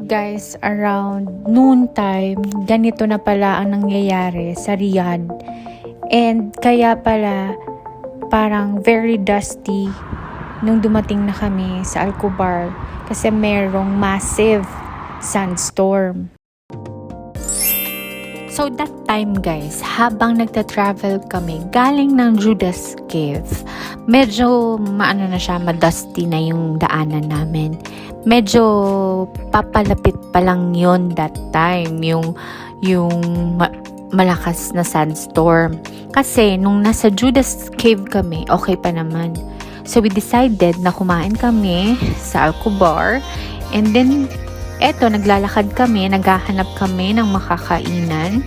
guys, around noon time, ganito na pala ang nangyayari sa Riyadh. And kaya pala parang very dusty nung dumating na kami sa Al-Kubar kasi merong massive sandstorm. So that time guys, habang nagta-travel kami galing ng Judas Cave, medyo madusty na yung daanan namin. Medyo papalapit pa lang yon that time, yung malakas na sandstorm. Kasi nung nasa Judas Cave kami, okay pa naman. So we decided na kumain kami sa Al-Kubar, and then eto, naglalakad kami, naghahanap kami ng makakainan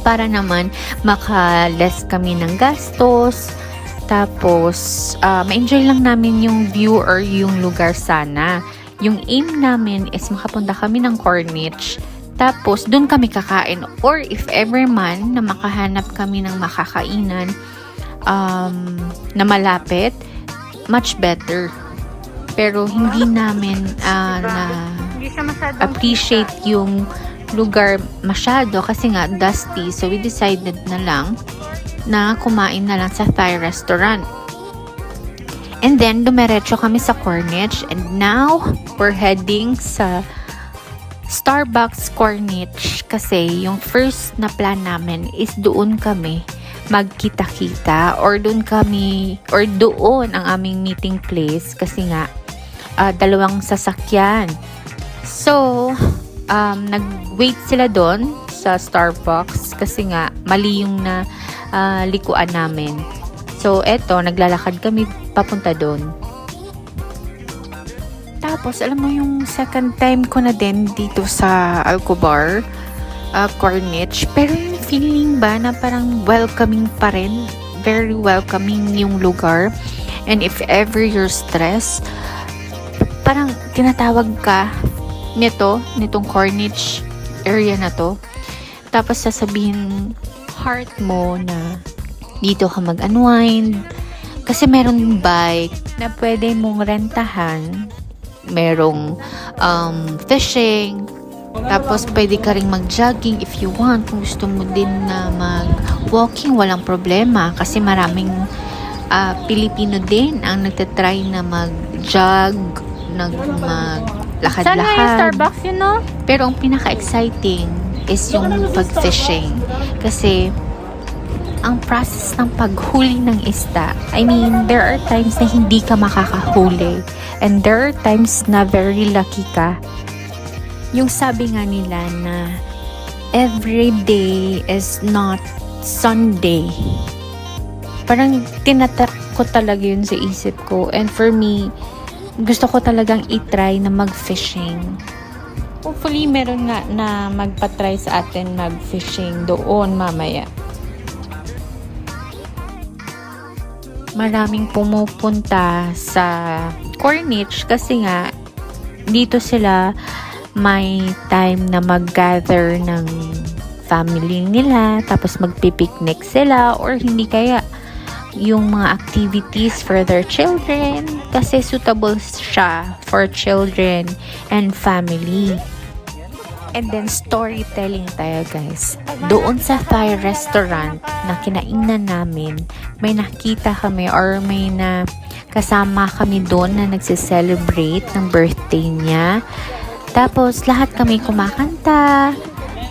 para naman maka-less kami ng gastos. Tapos, ma-enjoy lang namin yung view or yung lugar sana. Yung aim namin is makapunta kami ng Corniche. Tapos, dun kami kakain. Or if ever man na makahanap kami ng makakainan na malapit, much better. Pero hindi namin appreciate yung lugar masyado kasi nga dusty. So we decided na lang na kumain na lang sa Thai restaurant. And then dumiretso kami sa Corniche, and now we're heading sa Starbucks Corniche kasi yung first na plan namin is doon kami magkita-kita, or doon ang aming meeting place kasi nga dalawang sasakyan. So, nag-wait sila doon sa Starbucks kasi nga mali yung likuan namin. So, eto, naglalakad kami papunta doon. Tapos, alam mo yung second time ko na din dito sa Al-Kubar, Corniche. Pero yung feeling ba na parang welcoming pa rin. Very welcoming yung lugar. And if ever you're stressed, parang tinatawag ka nitong Corniche area na to. Tapos sasabihin heart mo na dito ka mag-unwind. Kasi meron bike na pwede mong rentahan. Merong fishing. Tapos pwede ka ring mag-jogging if you want. Kung gusto mo din na mag-walking, walang problema. Kasi maraming Pilipino din ang nagtatry na mag-jog, maglakad-lakad. Saan nga yung Starbucks, you know? Pero ang pinaka-exciting is yung pag-fishing. Kasi ang process ng paghuli ng isda, I mean, there are times na hindi ka makakahuli. And there are times na very lucky ka. Yung sabi nga nila na every day is not Sunday. Parang tinatak ko talaga yun sa isip ko. And for me, gusto ko talagang i-try na mag-fishing. Hopefully, meron nga na magpa-try sa atin mag-fishing doon mamaya. Maraming pumupunta sa Corniche kasi nga dito sila may time na mag-gather ng family nila, tapos magpipiknik sila, or hindi kaya yung mga activities for their children kasi suitable siya for children and family. And then storytelling tayo guys. Doon sa Thai restaurant na kinainan namin, may nakita kami or may na kasama kami doon na nagse-celebrate ng birthday niya. Tapos lahat kami kumakanta.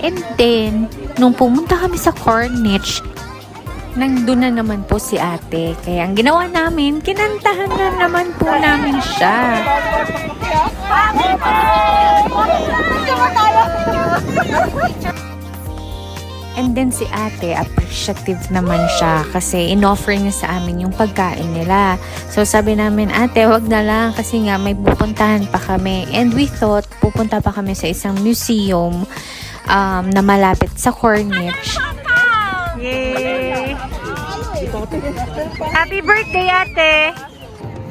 And then nung pumunta kami sa Corniche, nandun na naman po si ate. Kaya ang ginawa namin, kinantahan na naman po namin siya. And then si ate, appreciative naman siya kasi in-offer niya sa amin yung pagkain nila. So sabi namin, ate, wag na lang kasi nga may pupuntahan pa kami. And we thought, pupunta pa kami sa isang museum na malapit sa Corniche. Yay! Happy birthday, ate!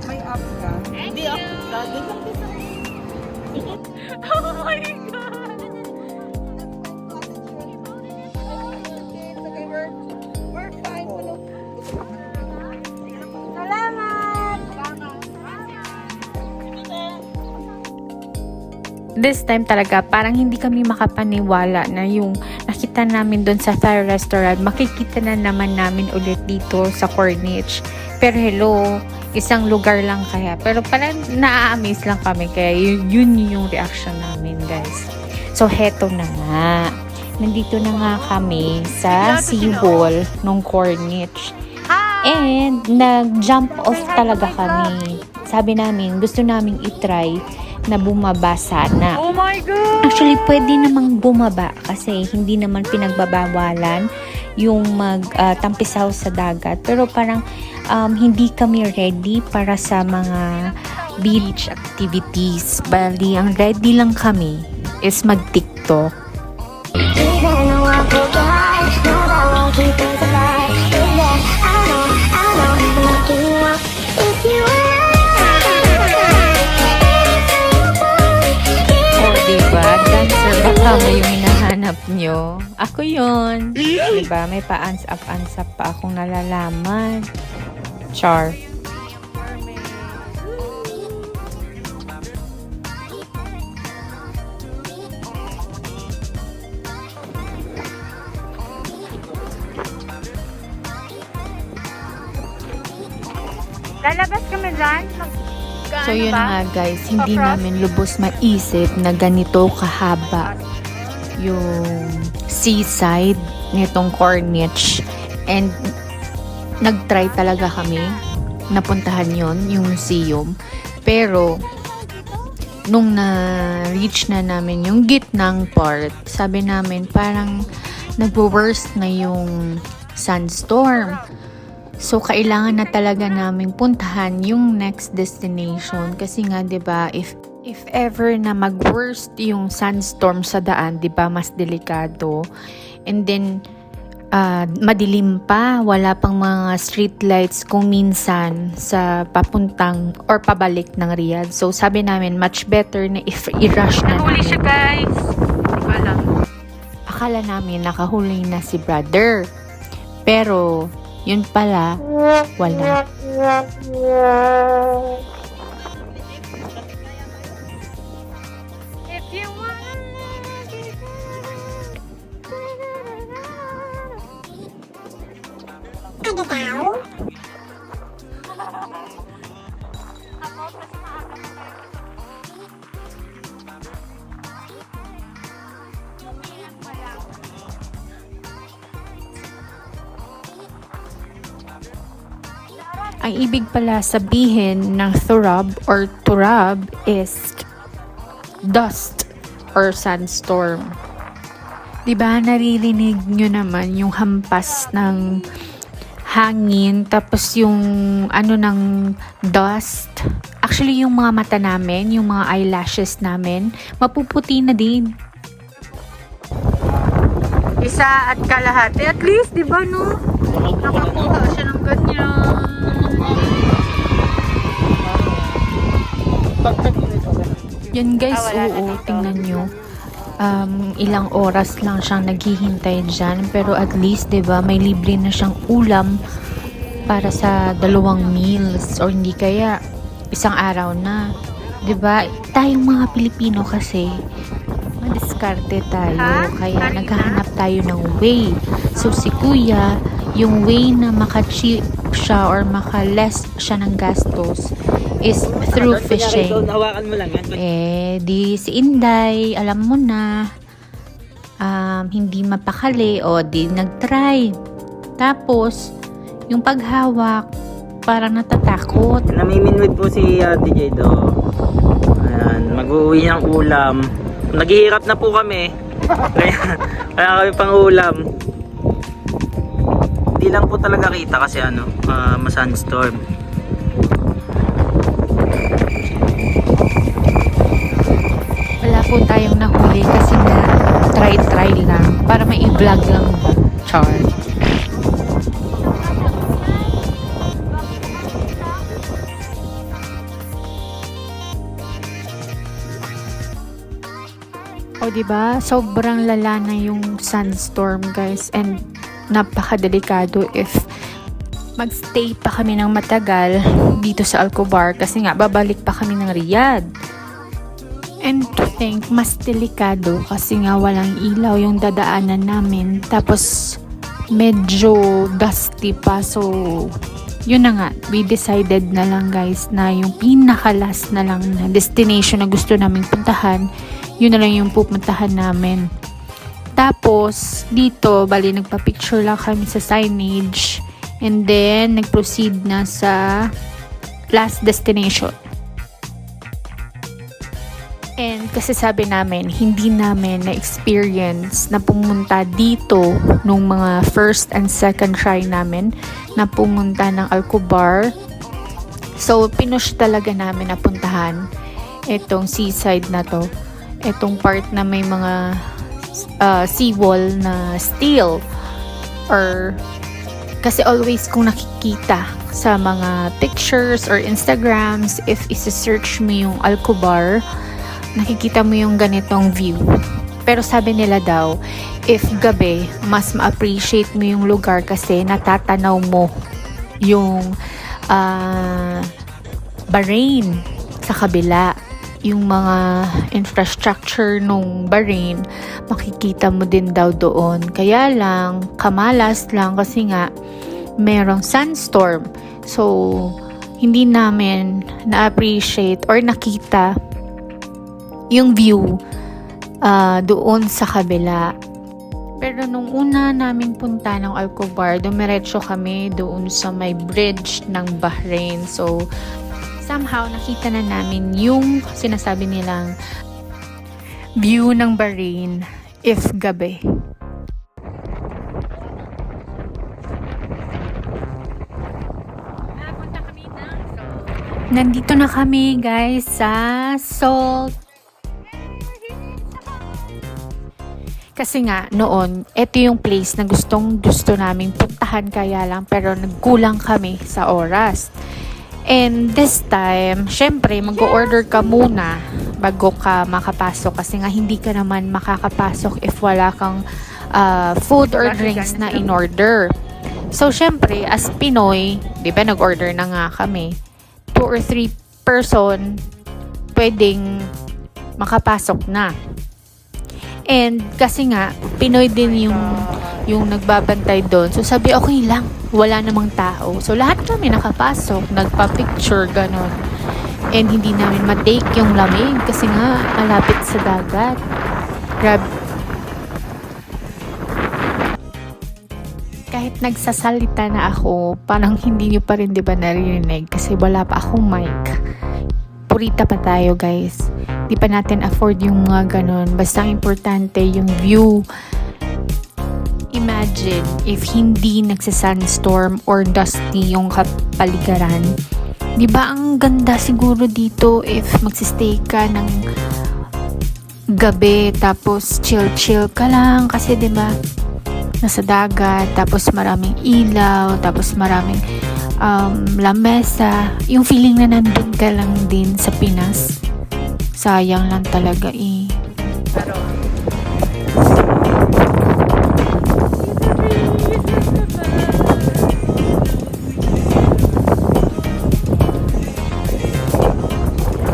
May up ka? Hindi up ka. Oh my God! We're fine. Salamat! this time talaga, parang hindi kami makapaniwala na yung nakita namin doon sa Thai restaurant, makikita na naman namin ulit dito sa Corniche. Pero hello, isang lugar lang kaya. Pero parang na-amaze lang kami, kaya yun yung reaction namin, guys. So, heto na nga. Nandito na nga kami sa seawall ng Corniche. And, nag-jump off talaga kami. Sabi namin, gusto naming itry na bumaba sana. Oh my God! Actually, pwede namang bumaba kasi hindi naman pinagbabawalan yung magtampisaw sa dagat. Pero parang hindi kami ready para sa mga beach activities. Bali, ang ready lang kami is mag-TikTok. Diba? Dancer ba kamo yung hinahanap nyo? Ako yun. Diba? May pa-ans up pa akong nalalaman. Char. Lalabas kami dyan? So yun nga guys, hindi namin lubos maisip na ganito kahaba yung seaside nitong Corniche. And nag-try talaga kami napuntahan yon yung museum. Pero nung na-reach na namin yung gitnang part, sabi namin parang nag-worst na yung sandstorm. So, kailangan na talaga naming puntahan yung next destination. Kasi nga, 'di ba, if ever na mag-worst yung sandstorm sa daan, 'di ba, mas delikado. And then, madilim pa, wala pang mga street lights kung minsan sa papuntang or pabalik ng Riyadh. So, sabi namin, much better na if i-rush na Nahuli siya, namin. guys. Wala. Akala namin nakahuli na si brother. Pero, yun pala, wala. If you wanna Ang ibig pala sabihin ng thurab or turab is dust or sandstorm. Diba naririnig nyo naman yung hampas ng hangin tapos yung ano ng dust. Actually yung mga mata namin, yung mga eyelashes namin, mapuputi na din. Isa at kalahati. At least, di ba, no? Nakakuha siya ng ganyan. Yan guys, oo, tingnan nyo. Ilang oras lang siyang naghihintay dyan. Pero at least, 'di ba, may libre na siyang ulam para sa 2 meals. Or hindi kaya, isang araw na. 'Di ba? Tayong mga Pilipino kasi, madiskarte tayo. Kaya naghahanap tayo ng way. So si Kuya, yung way na maka-cheap siya or maka-less siya ng gastos is through fishing. Hawakan mo lang yan. Di si Inday, alam mo na, hindi mapakali o di nag-try. Tapos, yung paghawak, parang natatakot. Namiminwit po si DJ Do. Ayan, mag-uwi ng ulam. Naghihirap na po kami. Kaya kami pang ulam. Hindi lang po talaga kita kasi ma-sandstorm. Wala po tayong nahuli kasi na try lang para may i-vlog lang ba? Char. O diba? Sobrang lala na yung sandstorm guys and napakadelikado if magstay pa kami ng matagal dito sa Al Khobar kasi nga babalik pa kami ng Riyadh. And to think, mas delikado kasi nga walang ilaw yung dadaanan namin. Tapos, medyo dusty pa. So, yun na nga. We decided na lang guys na yung pinaka-last na lang na destination na gusto naming puntahan, yun na lang yung pupuntahan namin. Tapos, dito, bali, nagpa-picture lang kami sa signage. And then, nag-proceed na sa last destination. And kasi sabi namin, hindi namin na-experience na pumunta dito nung mga first and second try namin na pumunta ng Alcobar. So, pinush talaga namin na puntahan itong seaside na to. Itong part na may mga seawall na steel, or kasi always kung nakikita sa mga pictures or Instagrams, if isa-search mo yung Alcobar, nakikita mo yung ganitong view. Pero sabi nila daw, if gabi, mas ma-appreciate mo yung lugar kasi natatanaw mo yung Bahrain sa kabila. Yung mga infrastructure nung Bahrain, makikita mo din daw doon. Kaya lang, kamalas lang kasi nga merong sandstorm. So, hindi namin na-appreciate or nakita yung view doon sa kabila. Pero nung una naming punta ng Alcobar, dumiretso kami doon sa may bridge ng Bahrain. So, somehow nakita na namin yung sinasabi nilang view ng Bahrain if gabi. Nandito na kami guys sa Salt. Kasi nga noon, ito yung place na gusto naming puntahan, kaya lang pero nagkulang kami sa oras. And this time, syempre, mag-order ka muna bago ka makapasok kasi nga hindi ka naman makakapasok if wala kang food or drinks na in-order. So, syempre, as Pinoy, di ba, nag-order na nga kami. 2 or 3 person pwedeng makapasok na. And kasi nga, Pinoy din yung nagbabantay doon. So sabi, okay lang, wala namang tao. So lahat kami nakapasok, nagpa-picture, ganon. And hindi namin ma-take yung lamig kasi nga malapit sa dagat. Grab. Kahit nagsasalita na ako, parang hindi nyo pa rin diba naririnig kasi wala pa akong mic. Purita pa tayo guys. Di pa natin afford yung mga ganon. Basta importante yung view. Imagine if hindi nagsa-sunstorm or dusty yung kapaligiran. Di ba ang ganda siguro dito if magsistay ka ng gabi tapos chill ka lang kasi di ba nasa dagat, tapos maraming ilaw, tapos maraming lamesa. Yung feeling na nandun ka lang din sa Pinas. Sayang lang talaga eh.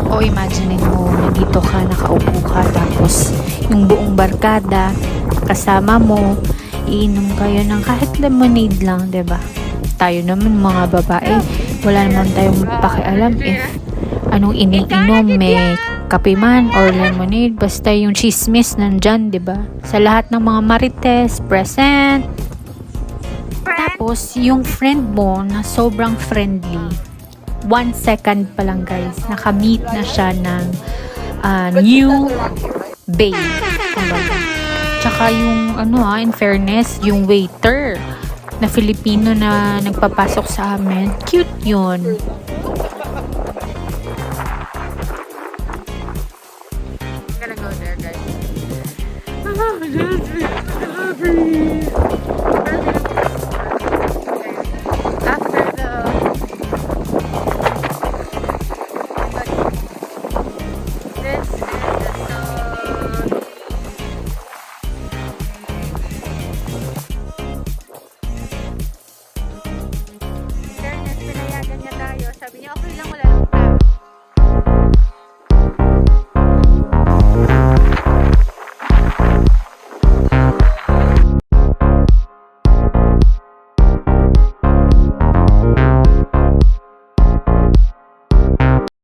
O imagine mo, nandito ka, nakaupo ka, tapos yung buong barkada, kasama mo, iinom kayo ng kahit lemonade lang, 'di ba? Tayo naman mga babae, wala naman tayong pakialam if anong iniinom, may kape man or lemonade, basta yung chismis nandyan, 'di ba? Sa lahat ng mga marites, present. Tapos yung friend mo na sobrang friendly, 1 second pa lang guys, nakamit na siya ng new babe. Kumbaga. Tsaka yung in fairness, yung waiter na Filipino na nagpapasok sa amin, cute yun. Gonna go there, guys. After the this is the fairness, pinayagan niya tayo. Sabi niya, okay lang, wala